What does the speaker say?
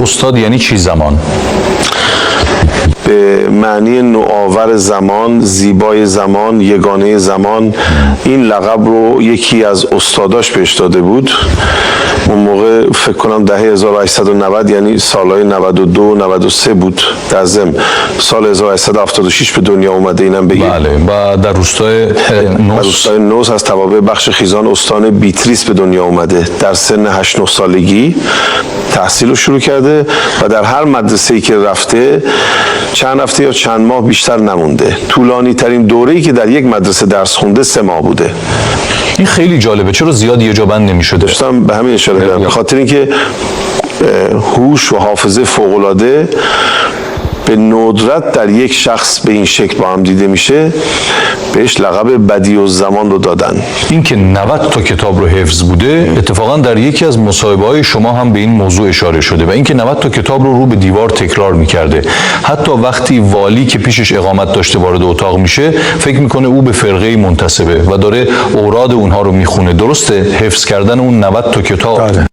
استاد یعنی چی زمان؟ به معنی نوآور زمان، زیبای زمان، یگانه زمان. این لقب رو یکی از استاداش بهش داده بود. اون موقع فکر کنم دهه 1890 یعنی سالهای 92 93 بود. در ضمن سال 1876 به دنیا اومده، اینم بگیم. بله. و در روستای نوس. روستای نوس از توابع بخش خیزان استان بیتریس به دنیا اومده. در سن 8-9 سالگی تحصیل رو شروع کرده و در هر مدرسه‌ای که رفته چند هفته یا چند ماه بیشتر نمونده. طولانی ترین دوره‌ای که در یک مدرسه درس خونده 3 ماه بوده. این خیلی جالبه. چرا زیاد یه جا بند نمی‌شده؟ داشتم به همین اشاره کردم. به خاطر اینکه هوش و حافظه فوق‌العاده به ندرت در یک شخص به این شکل با هم دیده میشه، بهش لقب بدیع‌الزمان رو دادن. این که 90 تا کتاب رو حفظ بوده، اتفاقا در یکی از مصاحبه‌های شما هم به این موضوع اشاره شده و اینکه 90 تا کتاب رو به دیوار تکرار می‌کرده. حتی وقتی والی که پیشش اقامت داشته وارد اتاق میشه، فکر میکنه او به فرقه منتسبه و داره اوراد اونها رو میخونه. درسته حفظ کردن اون 90 تا کتاب